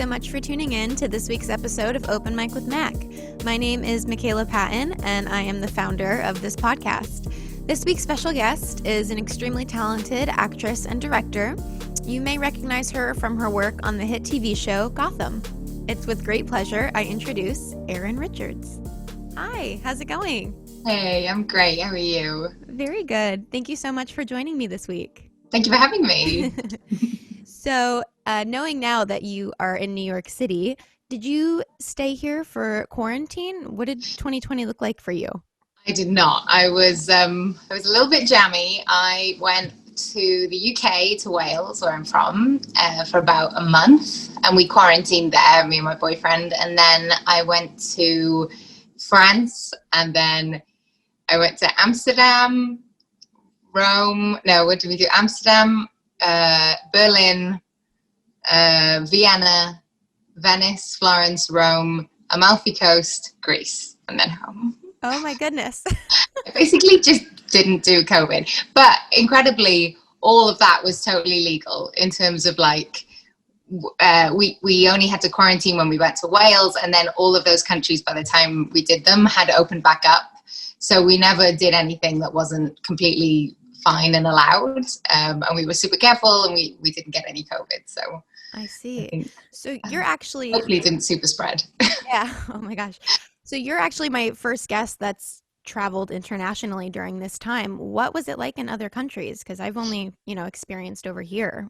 so much for tuning in to this week's episode of Open Mic with Mac. My name is Michaela Patton, and I am the founder of this podcast. This week's special guest is an extremely talented actress and director. You may recognize her from her work on the hit TV show Gotham. It's with great pleasure I introduce Erin Richards. Hi, how's it going? Hey, I'm great. How are you? Very good. Thank you so much for joining me this week. Thank you for having me. So, knowing now that you are in New York City, did you stay here for quarantine? What did 2020 look like for you? I did not. I was a little bit jammy. I went to the UK, to Wales, where I'm from, for about a month, and we quarantined there, me and my boyfriend. And then I went to France, and then I went to Amsterdam, Rome. No, what did we do? Amsterdam, Berlin, Vienna, Venice, Florence, Rome, Amalfi Coast, Greece, and then home. Oh my goodness. I basically just didn't do COVID. But incredibly, all of that was totally legal in terms of like, we only had to quarantine when we went to Wales, and then all of those countries by the time we did them had opened back up. So we never did anything that wasn't completely fine and allowed. And we were super careful, and we didn't get any COVID. So I see. So you're actually... Hopefully it didn't super spread. Yeah. Oh my gosh. So you're actually my first guest that's traveled internationally during this time. What was it like in other countries? Because I've only, experienced over here.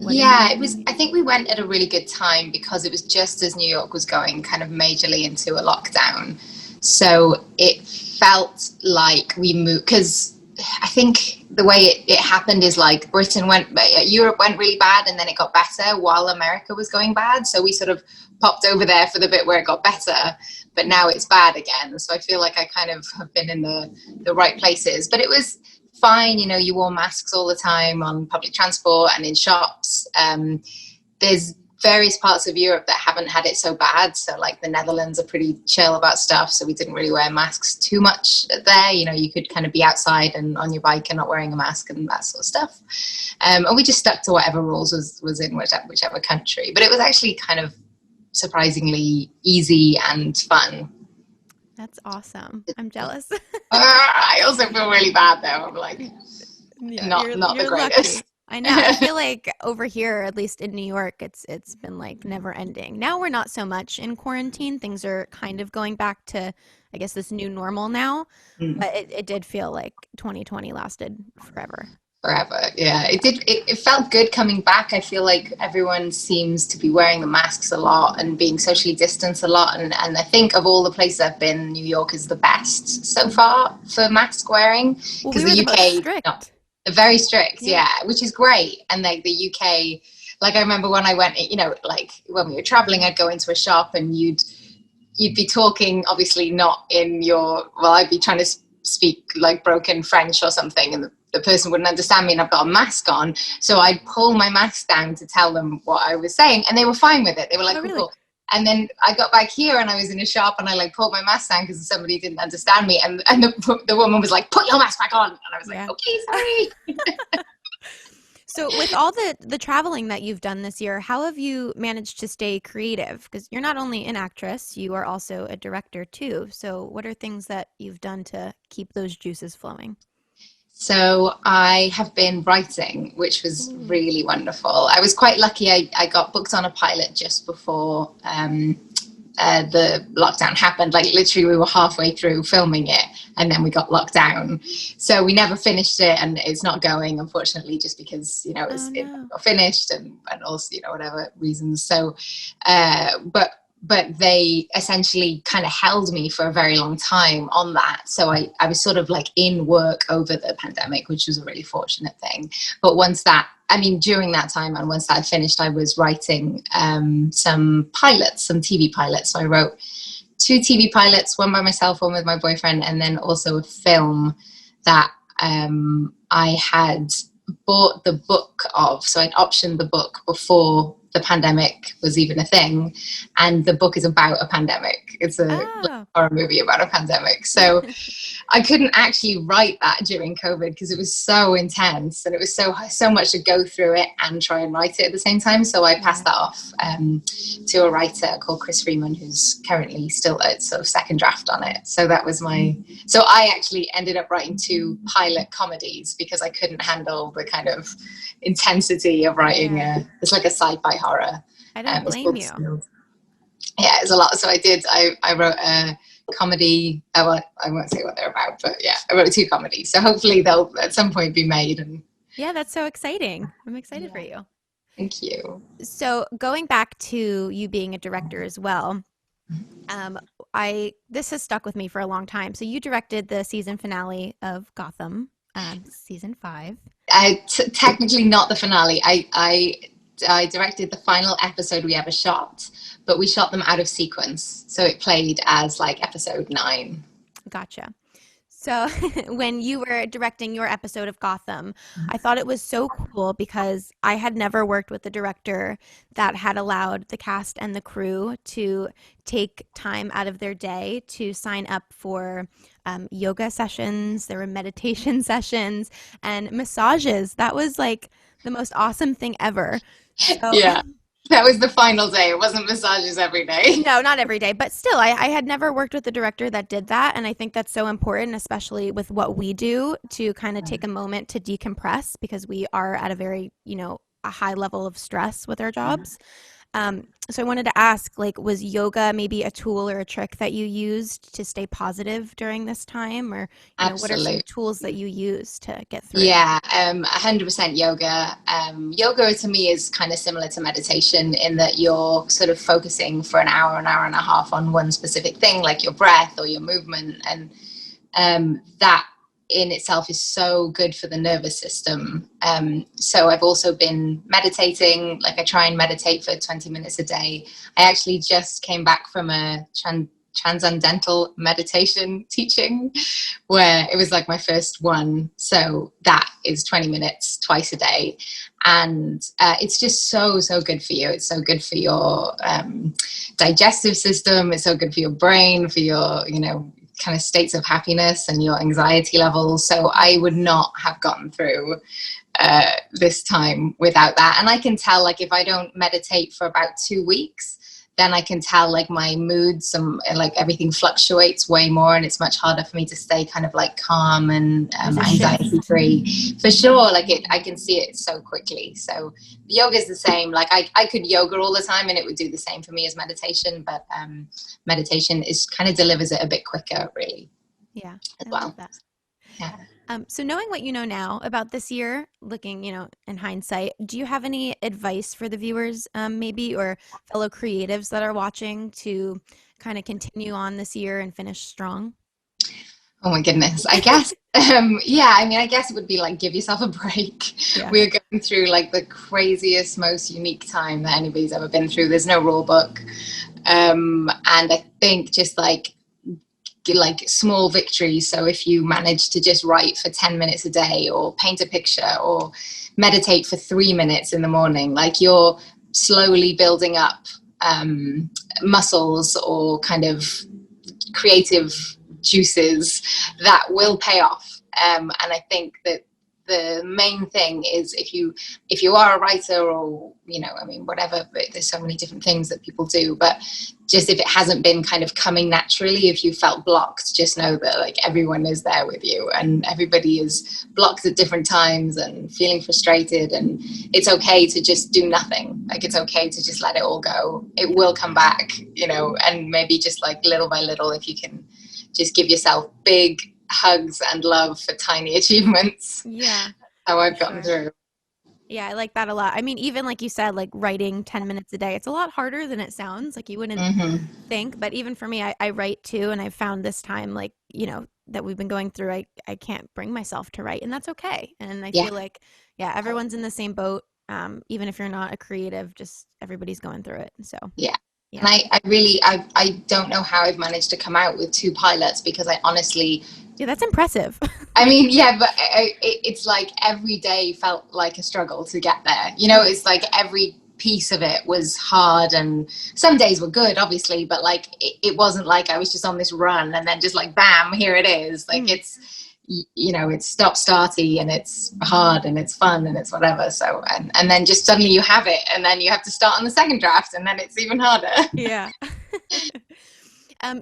I think we went at a really good time because it was just as New York was going kind of majorly into a lockdown. So it felt like we moved, because I think the way it happened is like Europe went really bad, and then it got better while America was going bad. So we sort of popped over there for the bit where it got better, but now it's bad again. So I feel like I kind of have been in the right places, but it was fine. You wore masks all the time on public transport and in shops. There's various parts of Europe that haven't had it so bad. So like the Netherlands are pretty chill about stuff. So we didn't really wear masks too much there. You could kind of be outside and on your bike and not wearing a mask and that sort of stuff. And we just stuck to whatever rules was in whichever country. But it was actually kind of surprisingly easy and fun. That's awesome. I'm jealous. I also feel really bad though. I'm like, not the greatest. Lucky. I know. I feel like over here, at least in New York, it's been like never ending. Now we're not so much in quarantine. Things are kind of going back to, I guess, this new normal now. But it did feel like 2020 lasted forever. Yeah. It did. It felt good coming back. I feel like everyone seems to be wearing the masks a lot and being socially distanced a lot. And I think of all the places I've been, New York is the best so far for mask wearing. Because the UK, very strict, yeah, which is great. And like the UK, like I remember when I went, like when we were traveling, I'd go into a shop and you'd be talking, obviously not in I'd be trying to speak like broken French or something, and the person wouldn't understand me, and I've got a mask on, so I'd pull my mask down to tell them what I was saying, and they were fine with it. They were like, really? Cool. And then I got back here and I was in a shop and I like pulled my mask down because somebody didn't understand me, and the woman was like, put your mask back on, and I was like, okay, sorry. So with all the traveling that you've done this year, how have you managed to stay creative? Because you're not only an actress, you are also a director too. So what are things that you've done to keep those juices flowing? So I have been writing, which was really wonderful. I was quite lucky. I got booked on a pilot just before the lockdown happened. Like literally we were halfway through filming it and then we got locked down. So we never finished it, and it's not going, unfortunately, just because, it got finished and also, whatever reasons. So, but they essentially kind of held me for a very long time on that. So I was sort of like in work over the pandemic, which was a really fortunate thing. But during that time, and once that had finished, I was writing some TV pilots. So I wrote 2 TV pilots, one by myself, one with my boyfriend, and then also a film that I had bought the book of. So I'd optioned the book before the pandemic was even a thing, and the book is about a pandemic. It's a horror movie about a pandemic. So I couldn't actually write that during COVID because it was so intense, and it was so much to go through it and try and write it at the same time. So I passed that off to a writer called Chris Freeman, who's currently still at sort of second draft on it. So that was so I actually ended up writing 2 pilot comedies because I couldn't handle the kind of intensity of writing it's like a sci-fi horror. I don't blame you. Yeah, it's a lot. So I wrote a comedy. I won't say what they're about, but yeah, I wrote 2 comedies. So hopefully they'll at some point be made. And yeah, that's so exciting. I'm excited for you. Thank you. So going back to you being a director as well, this has stuck with me for a long time. So you directed the season finale of Gotham, season 5. Technically not the finale. I directed the final episode we ever shot, but we shot them out of sequence. So it played as like episode 9. Gotcha. So when you were directing your episode of Gotham, I thought it was so cool because I had never worked with a director that had allowed the cast and the crew to take time out of their day to sign up for yoga sessions. There were meditation sessions and massages. That was like the most awesome thing ever. So, yeah. That was the final day. It wasn't massages every day. No, not every day. But still, I had never worked with a director that did that. And I think that's so important, especially with what we do, to kind of take a moment to decompress because we are at a very, a high level of stress with our jobs. So I wanted to ask, was yoga maybe a tool or a trick that you used to stay positive during this time? Or what are some tools that you use to get through? Yeah, 100% yoga. Yoga to me is kind of similar to meditation in that you're sort of focusing for an hour and a half on one specific thing, like your breath or your movement. And that in itself is so good for the nervous system. So I've also been meditating, I try and meditate for 20 minutes a day. I actually just came back from a transcendental meditation teaching where it was my first one. So that is 20 minutes twice a day. And it's just so good for you. It's so good for your digestive system. It's so good for your brain, for your, kind of states of happiness and your anxiety levels. So I would not have gotten through this time without that. And I can tell, if I don't meditate for about 2 weeks, then I can tell my moods, everything fluctuates way more, and it's much harder for me to stay kind of calm and anxiety free. For sure, I can see it so quickly. So yoga is the same. I could yoga all the time, and it would do the same for me as meditation. But meditation is kind of delivers it a bit quicker, really. Yeah, as well. Love that. Yeah. So knowing what you know now about this year, looking, in hindsight, do you have any advice for the viewers, maybe, or fellow creatives that are watching to kind of continue on this year and finish strong? Oh my goodness. I guess, I guess it would be give yourself a break. Yeah. We're going through the craziest, most unique time that anybody's ever been through. There's no rule book. And I think just small victories. So if you manage to just write for 10 minutes a day, or paint a picture, or meditate for 3 minutes in the morning, you're slowly building up muscles or kind of creative juices that will pay off. And I think that the main thing is if you are a writer or, whatever, but there's so many different things that people do, but just if it hasn't been kind of coming naturally, if you felt blocked, just know that everyone is there with you, and everybody is blocked at different times and feeling frustrated, and it's okay to just do nothing. It's okay to just let it all go. It will come back, and maybe just little by little, if you can just give yourself big hugs and love for tiny achievements. Yeah. How I've gotten through. Yeah, I like that a lot. I mean, even like you said, writing 10 minutes a day, it's a lot harder than it sounds. You wouldn't think, but even for me, I write too. And I've found this time, that we've been going through, I can't bring myself to write, and that's okay. And I feel everyone's in the same boat. Even if you're not a creative, just everybody's going through it. So yeah. And I don't know how I've managed to come out with 2 pilots, because I honestly... Yeah, that's impressive. I mean, yeah, but it's every day felt like a struggle to get there. It's every piece of it was hard, and some days were good, obviously, but like it wasn't like I was just on this run and then just like bam, here it is. Like it's, you know, it's stop-starty and it's hard and it's fun and it's whatever. So and then just suddenly you have it, and then you have to start on the second draft, and then it's even harder. Yeah.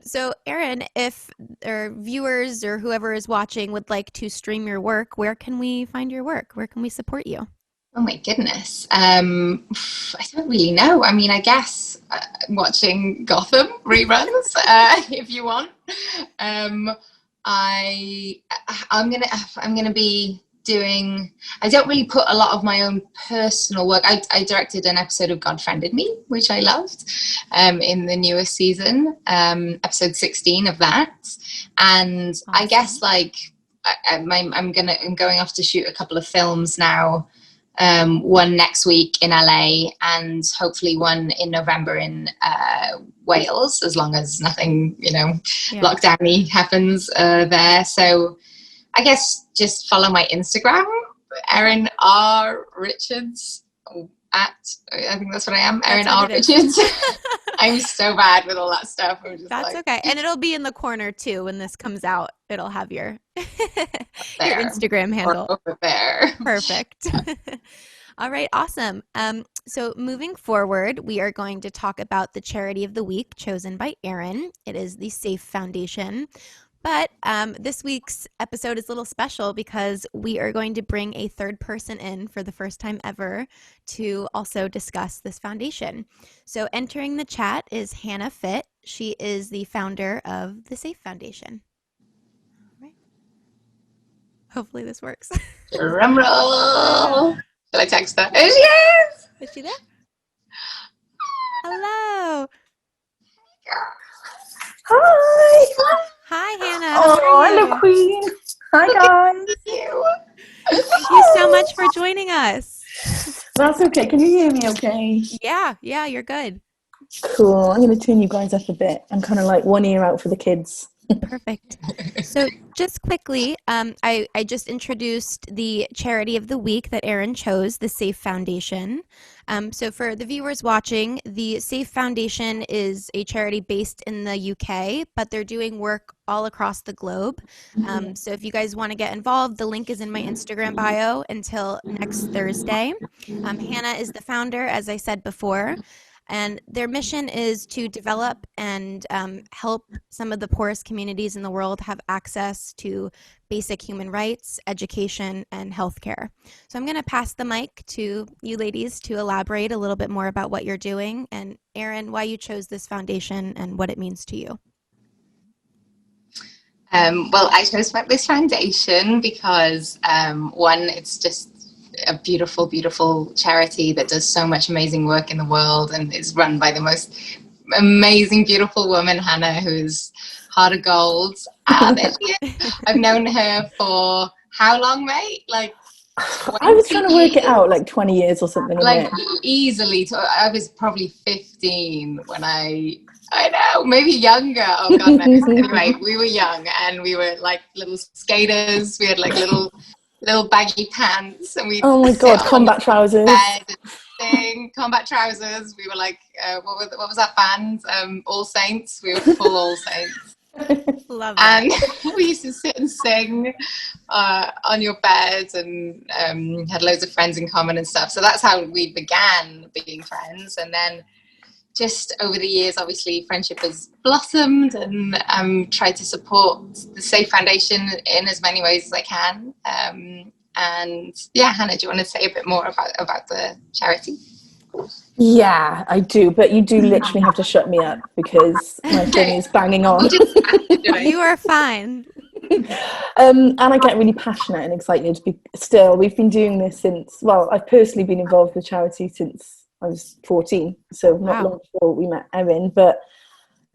So Erin, if our viewers or whoever is watching would like to stream your work, where can we find your work? Where can we support you? Oh my goodness. I don't really know. I mean, I guess watching Gotham reruns, if you want. I'm gonna be doing. I don't really put a lot of my own personal work. I directed an episode of God Friended Me, which I loved, in the newest season, episode 16 of that. And awesome. I guess like I'm going off to shoot a couple of films now. One next week in LA, and hopefully one in November in Wales, as long as nothing, lockdowny happens there. So I guess just follow my Instagram, Erin R. Richards, I think that's what I am, Erin R. Richards. I'm so bad with all that stuff. That's okay. And it'll be in the corner too when this comes out. It'll have your your Instagram handle. Or over there. Perfect. All right, awesome. So moving forward, we are going to talk about the charity of the week chosen by Erin. It is the Safe Foundation. But this week's episode is a little special because we are going to bring a third person in for the first time ever to also discuss this foundation. So entering the chat is Hannah Fitt. She is the founder of the Safe Foundation. All right. Hopefully this works. Drum roll. Shall I text her? There she is. Is she there? Hello. Hi. Hi, Hannah. How are you? Hello, Queen. Hi, guys. Thank you so much for joining us. That's okay. Can you hear me okay? Yeah, you're good. Cool. I'm going to turn you guys up a bit. I'm kind of like one ear out for the kids. Perfect. So just quickly, I just introduced the charity of the week that Erin chose, the Safe Foundation. So for the viewers watching, the Safe Foundation is a charity based in the UK, but they're doing work all across the globe. So if you guys want to get involved, the link is in my Instagram bio until next Thursday. Hannah is the founder, as I said before. And their mission is to develop and help some of the poorest communities in the world have access to basic human rights, education, and healthcare. So I'm going to pass the mic to you ladies to elaborate a little bit more about what you're doing, and Erin, why you chose this foundation and what it means to you. Well, I chose this foundation because, one, it's just a beautiful, beautiful charity that does so much amazing work in the world and is run by the most amazing, beautiful woman, Hannah, who's heart of gold. There she is. I've known her for how long, mate? Like, I was trying to work it out, like 20 years or something. Like easily. I was probably 15 when I know, maybe younger. Oh God, no. Anyway, we were young and we were like little skaters. We had like little baggy pants, and we oh my God, combat trousers. Combat trousers. We were like, what was that band? All Saints. We were full All Saints. Love that. And we used to sit and sing on your bed, and had loads of friends in common and stuff. So that's how we began being friends. And then just over the years, obviously, friendship has blossomed, and tried to support the Safe Foundation in as many ways as I can. And yeah, Hannah, do you want to say a bit more about the charity? Yeah, I do, but you do literally have to shut me up because my thing is banging on. You are fine. And I get really passionate and excited. Still, we've been doing this since, well, I've personally been involved with charity since I was 14, so not long before we met Erin, but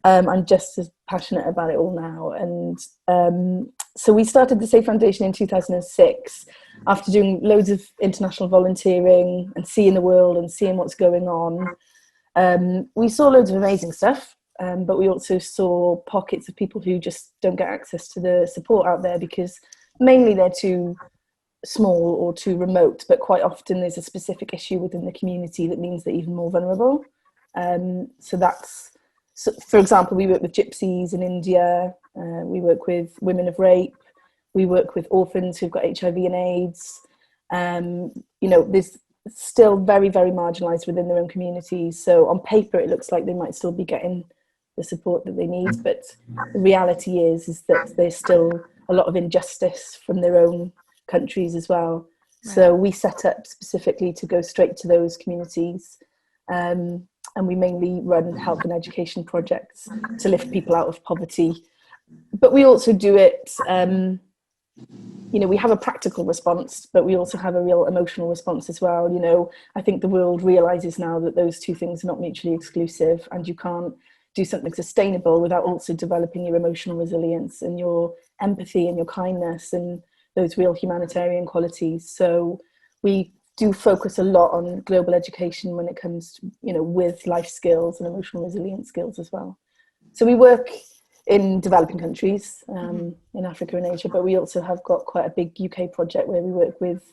I'm just as passionate about it all now. And so we started the Safe Foundation in 2006 after doing loads of international volunteering and seeing the world and seeing what's going on. We saw loads of amazing stuff, but we also saw pockets of people who just don't get access to the support out there because mainly they're too small or too remote, but quite often there's a specific issue within the community that means they're even more vulnerable. So, for example, we work with gypsies in India, we work with women of rape, we work with orphans who've got HIV and AIDS. There's still very, very marginalised within their own communities. So on paper, it looks like they might still be getting the support that they need, but the reality is that there's still a lot of injustice from their own countries as well. Right. So we set up specifically to go straight to those communities. And we mainly run health and education projects to lift people out of poverty. But we also do it, we have a practical response, but we also have a real emotional response as well. I think the world realises now that those two things are not mutually exclusive, and you can't do something sustainable without also developing your emotional resilience and your empathy and your kindness and those real humanitarian qualities. So we do focus a lot on global education when it comes to, with life skills and emotional resilience skills as well. So we work in developing countries, in Africa and Asia, but we also have got quite a big UK project where we work with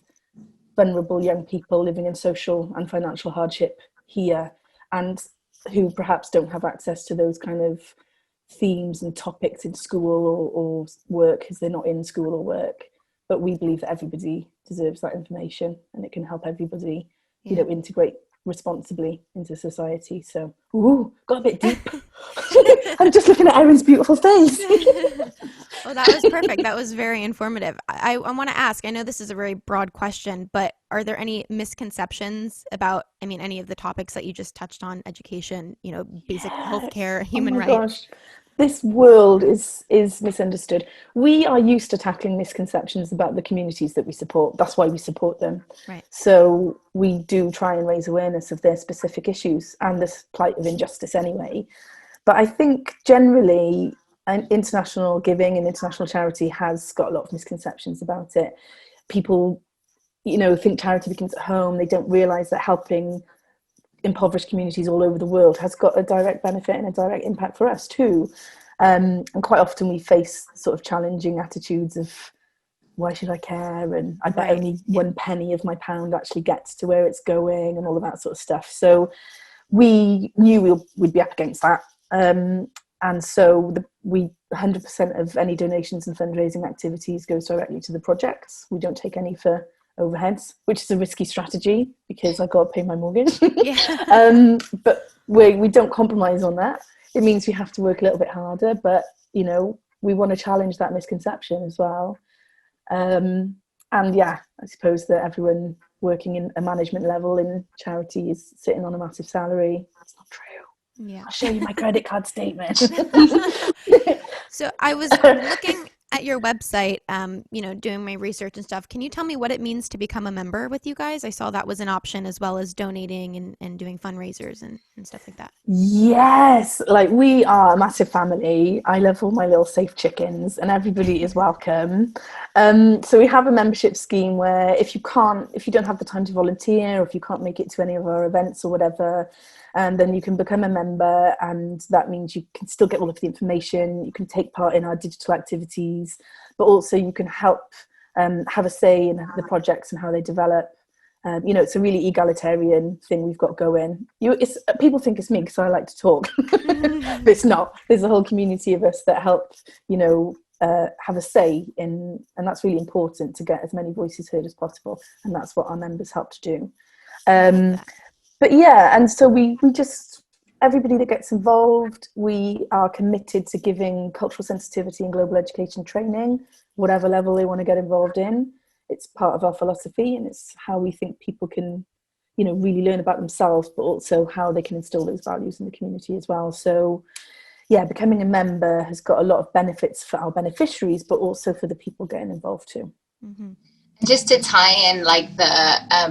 vulnerable young people living in social and financial hardship here, and who perhaps don't have access to those kind of themes and topics in school or work, because they're not in school or work. But we believe that everybody deserves that information, and it can help everybody, integrate responsibly into society. So, got a bit deep. I'm just looking at Erin's beautiful face. Well, that was perfect. That was very informative. I want to ask, I know this is a very broad question, but are there any misconceptions about, any of the topics that you just touched on, education, basic healthcare, human rights? Gosh. This world is misunderstood. We are used to tackling misconceptions about the communities that we support. That's why we support them. Right. So we do try and raise awareness of their specific issues and this plight of injustice anyway. But I think generally international giving and international charity has got a lot of misconceptions about it. People, think charity begins at home. They don't realise that helping impoverished communities all over the world has got a direct benefit and a direct impact for us too. And quite often we face sort of challenging attitudes of, why should I care? And I bet only 1 penny of my pound actually gets to where it's going, and all of that sort of stuff. So we knew we'd be up against that. And so we 100% of any donations and fundraising activities goes directly to the projects. We don't take any for overheads, which is a risky strategy because I've got to pay my mortgage. But we don't compromise on that. It means we have to work a little bit harder, but we want to challenge that misconception as well. And I suppose that everyone working in a management level in charity is sitting on a massive salary. That's not true. Yeah. I'll show you my credit card statement. So I was looking at your website, doing my research and stuff. Can you tell me what it means to become a member with you guys? I saw that was an option, as well as donating and doing fundraisers and stuff like that. Yes, we are a massive family. I love all my little safe chickens, and everybody is welcome. So we have a membership scheme where if you don't have the time to volunteer, or if you can't make it to any of our events or whatever, then you can become a member, and that means you can still get all of the information. You can take part in our digital activities, but also you can help have a say in the projects and how they develop. It's a really egalitarian thing we've got going. People think it's me because I like to talk, but it's not. There's a whole community of us that help, have a say in, and that's really important to get as many voices heard as possible. And that's what our members help to do. But and so we just, everybody that gets involved, we are committed to giving cultural sensitivity and global education training, whatever level they want to get involved in. It's part of our philosophy, and it's how we think people can, really learn about themselves, but also how they can instill those values in the community as well. So, becoming a member has got a lot of benefits for our beneficiaries, but also for the people getting involved too. Mm-hmm. Just to tie in,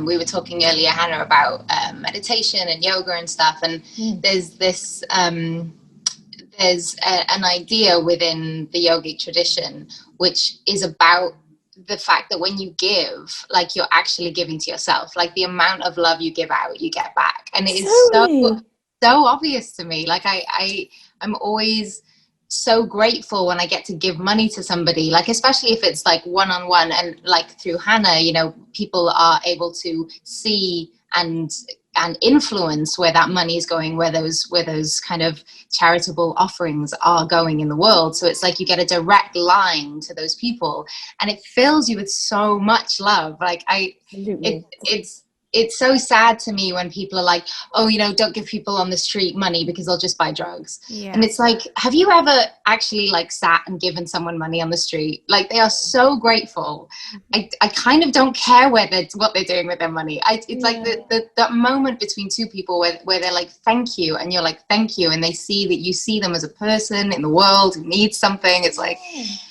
we were talking earlier, Hannah, about meditation and yoga and stuff, and there's this there's an idea within the yogic tradition which is about the fact that when you give, you're actually giving to yourself. The amount of love you give out, you get back, and it is so obvious to me. I'm always so grateful when I get to give money to somebody, like especially if it's like one-on-one, and like through Hannah, you know, people are able to see and influence where that money is going, where those kind of charitable offerings are going in the world. So it's like you get a direct line to those people, and it fills you with so much love. Like it's so sad to me when people are like, oh, you know, don't give people on the street money because they'll just buy drugs. Yeah. And it's like, have you ever actually like sat and given someone money on the street? Like, they are so grateful. I kind of don't care what they're doing with their money. It's like that moment between two people where they're like, thank you, and you're like, thank you, and they see that you see them as a person in the world who needs something. It's like,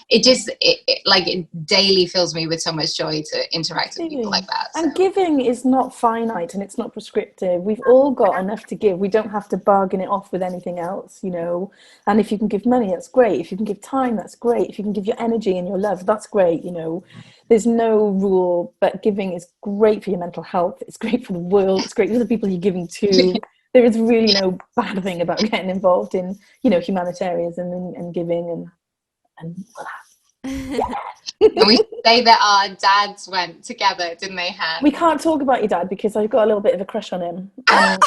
it daily fills me with so much joy to interact with people like that. So. And giving is not finite, and it's not prescriptive. We've all got enough to give. We don't have to bargain it off with anything else, you know. And if you can give money, that's great. If you can give time, that's great. If you can give your energy and your love, that's great, you know. There's no rule, but giving is great for your mental health. It's great for the world. It's great for the people you're giving to. There is really no bad thing about getting involved in, you know, humanitarianism and giving and yeah. And we say that our dads went together, didn't they, Han? We can't talk about your dad because I've got a little bit of a crush on him. What?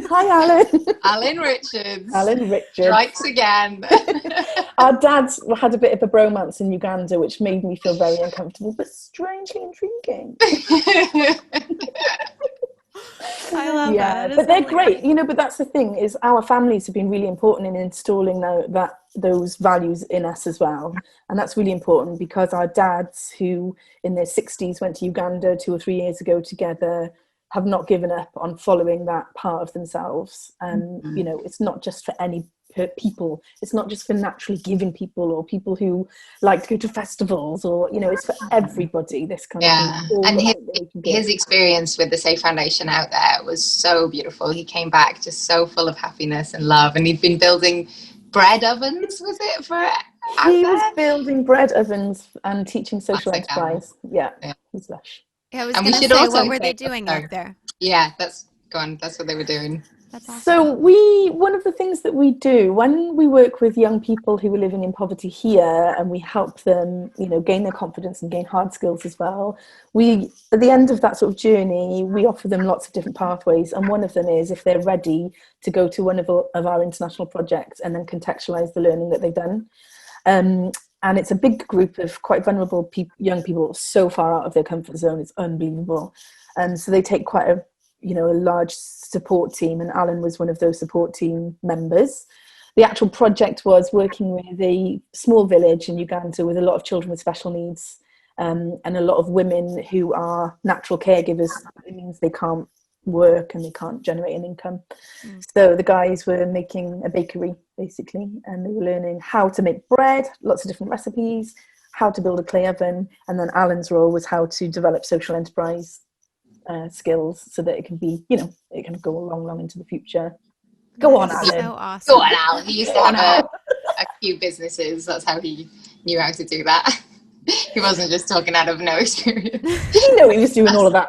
Hi, Alan. Alan Richards. Alan Richards. Strikes again. Our dads had a bit of a bromance in Uganda, which made me feel very uncomfortable, but strangely intriguing. I love that. But they're great, you know. But that's the thing, is our families have been really important in installing those values in us as well, and that's really important because our dads, who in their 60s went to Uganda 2 or 3 years ago together, have not given up on following that part of themselves. And you know, it's not just for any people, it's not just for naturally giving people or people who like to go to festivals, or you know, it's for everybody, this kind of thing. And his experience with the Safe Foundation out there was so beautiful. He came back just so full of happiness and love, and he'd been building bread ovens, was it, for he was building bread ovens and teaching social enterprise. He's lush. Yeah, I was going to say, what were they doing out there? Yeah, that's what they were doing. That's awesome. So one of the things that we do when we work with young people who are living in poverty here, and we help them, you know, gain their confidence and gain hard skills as well, we, at the end of that sort of journey, we offer them lots of different pathways, and one of them is if they're ready to go to one of our international projects and then contextualize the learning that they've done. And it's a big group of quite vulnerable young people, so far out of their comfort zone, it's unbelievable. And so they take quite a large support team, and Alan was one of those support team members. The actual project was working with a small village in Uganda with a lot of children with special needs, and a lot of women who are natural caregivers. It means they can't work and they can't generate an income. So the guys were making a bakery, basically, and they were learning how to make bread, lots of different recipes, how to build a clay oven, and then Alan's role was how to develop social enterprise skills so that it can be, you know, it can go long into the future. Go on, Alan. So awesome. Go on, Alan. He used to have a few businesses. That's how he knew how to do that. He wasn't just talking out of no experience. Did you know he was doing all of that?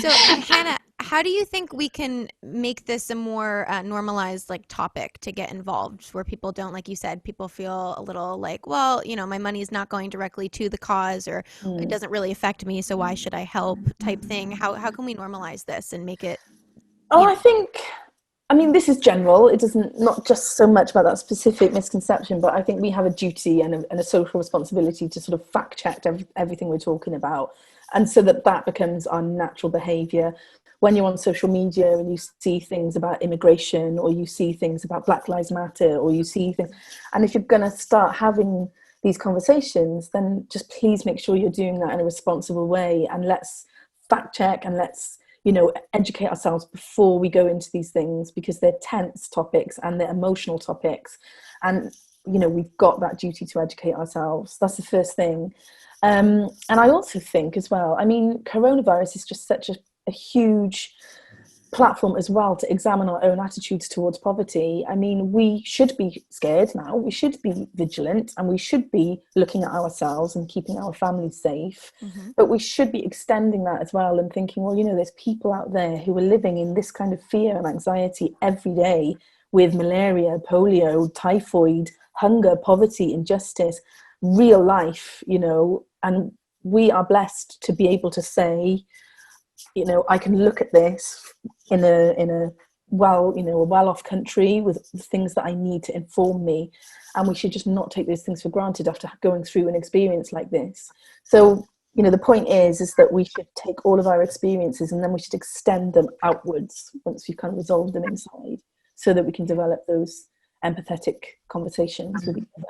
So, Hannah, how do you think we can make this a more normalized topic to get involved, where people don't, like you said, people feel a little like, well, you know, my money is not going directly to the cause, or it doesn't really affect me, so why should I help type thing? How can we normalize this and make it? I mean, this is general. It doesn't, not just so much about that specific misconception, but I think we have a duty and a social responsibility to sort of fact check everything we're talking about. And so that becomes our natural behaviour. When you're on social media and you see things about immigration, or you see things about Black Lives Matter, or you see things, and if you're going to start having these conversations, then just please make sure you're doing that in a responsible way, and let's fact check and let's, you know, educate ourselves before we go into these things, because they're tense topics and they're emotional topics, and you know, we've got that duty to educate ourselves. That's the first thing. And I also think as well, I mean, coronavirus is just such a huge platform as well to examine our own attitudes towards poverty. I mean, we should be scared now, we should be vigilant, and we should be looking at ourselves and keeping our families safe. But we should be extending that as well and thinking, well, there's people out there who are living in this kind of fear and anxiety every day with malaria, polio, typhoid, hunger, poverty, injustice, real life, and we are blessed to be able to say, I can look at this in a well-off country with the things that I need to inform me, and we should just not take those things for granted after going through an experience like this. So, the point is that we should take all of our experiences and then we should extend them outwards once we've kind of resolved them inside, so that we can develop those empathetic conversations with each other.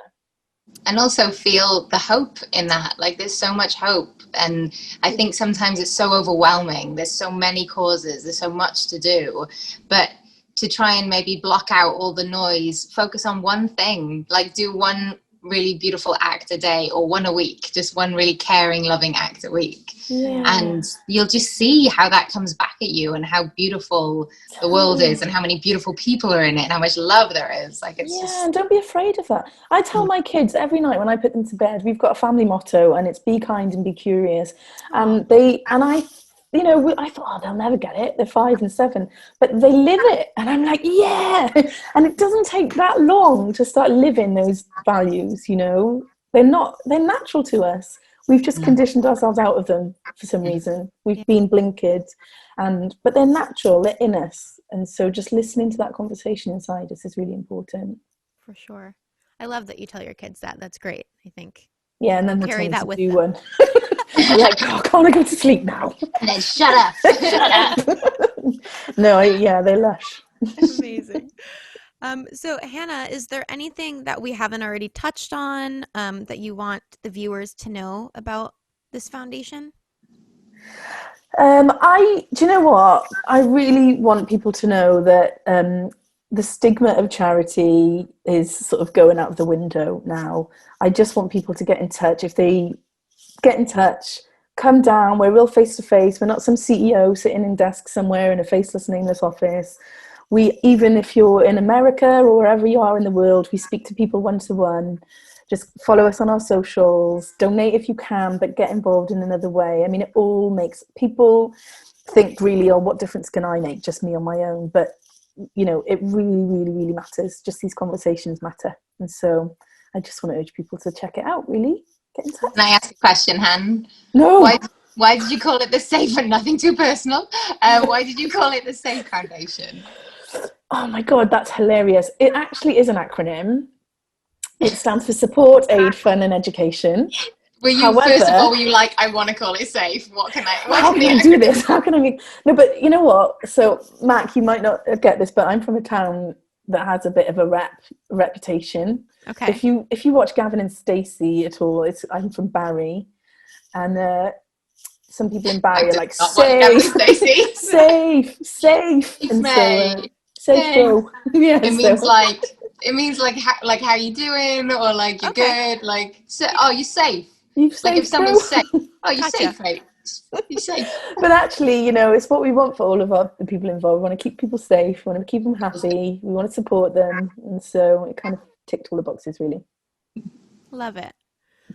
And also feel the hope in that. Like, there's so much hope, and I think sometimes it's so overwhelming. There's so many causes, there's so much to do, but to try and maybe block out all the noise, focus on one thing, like do one really beautiful act a day, or one a week, just one really caring, loving act a week. And you'll just see how that comes back at you, and how beautiful the world is, and how many beautiful people are in it, and how much love there is. Like, it's just... and don't be afraid of that. I tell my kids every night when I put them to bed, we've got a family motto, and it's be kind and be curious. And I thought, they'll never get it. They're 5 and 7, but they live it. And I'm like, yeah. And it doesn't take that long to start living those values, They're natural to us. We've just conditioned ourselves out of them for some reason. We've been blinkered, but they're natural, they're in us. And so just listening to that conversation inside us is really important. For sure. I love that you tell your kids that. That's great, I think. Yeah, and then they carry that with them. One. I'm like, can't I go to sleep now? And then shut up. Shut up. No, they're lush. Amazing. So Hannah, is there anything that we haven't already touched on that you want the viewers to know about this foundation? Do you know what? I really want people to know that the stigma of charity is sort of going out of the window now. I just want people to get in touch. If they get in touch, come down. We're real face to face. We're not some CEO sitting in desk somewhere in a faceless, nameless office. Even if you're in America or wherever you are in the world, we speak to people one-to-one. Just follow us on our socials, donate if you can, but get involved in another way. I mean, it all makes people think really, what difference can I make? Just me on my own. But, it really, really, really matters. Just these conversations matter. And so I just want to urge people to check it out, really. Get in touch. Can I ask a question, Han? No. Why did you call it the SAFE, and nothing too personal? Why did you call it the SAFE Foundation? Oh my God, that's hilarious. It actually is an acronym. It stands for Support, Aid, Fun and Education. First of all, were you like, I want to call it SAFE? How can I do this? How can I be... No, but you know what? So, Mac, you might not get this, but I'm from a town that has a bit of a reputation. Okay. If you watch Gavin and Stacey at all, I'm from Barry, and some people in Barry are like, safe, and so safe go. Yeah, it means how you doing, or like you're good, like you're safe. Like if someone's safe, you're safe, right? You're safe. But actually, it's what we want for all of the people involved. We want to keep people safe. We want to keep them happy. We want to support them, and so it kind of ticked all the boxes, really. Love it.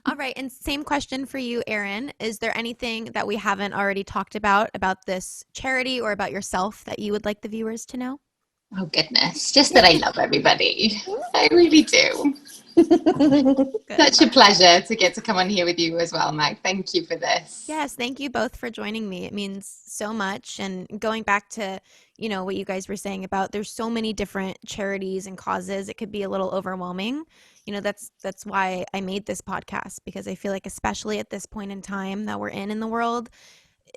All right, and same question for you, Erin. Is there anything that we haven't already talked about this charity or about yourself that you would like the viewers to know? Oh, goodness. Just that I love everybody. I really do. Such a pleasure to get to come on here with you as well, Meg. Thank you for this. Yes, thank you both for joining me. It means so much. And going back to, what you guys were saying about there's so many different charities and causes, it could be a little overwhelming. That's why I made this podcast, because I feel like especially at this point in time that we're in the world,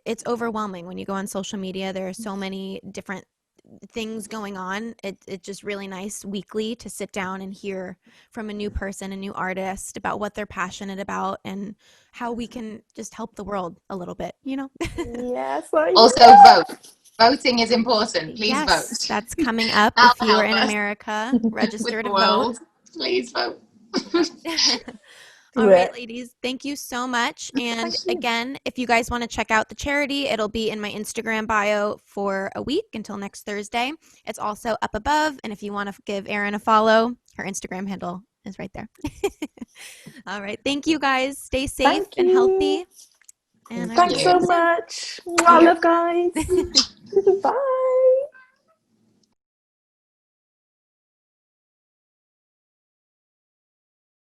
it's overwhelming. When you go on social media, there are so many different things going on. It's just really nice weekly to sit down and hear from a new person, a new artist, about what they're passionate about and how we can just help the world a little bit, Yes. Also vote. Voting is important. Please vote. That's coming up. If you're in America, register to vote. Please vote. All right, ladies, thank you so much. And again, if you guys want to check out the charity, it'll be in my Instagram bio for a week until next Thursday. It's also up above. And if you want to give Erin a follow, her Instagram handle is right there. All right. Thank you, guys. Stay safe and healthy. And thanks so much. I love guys. Bye.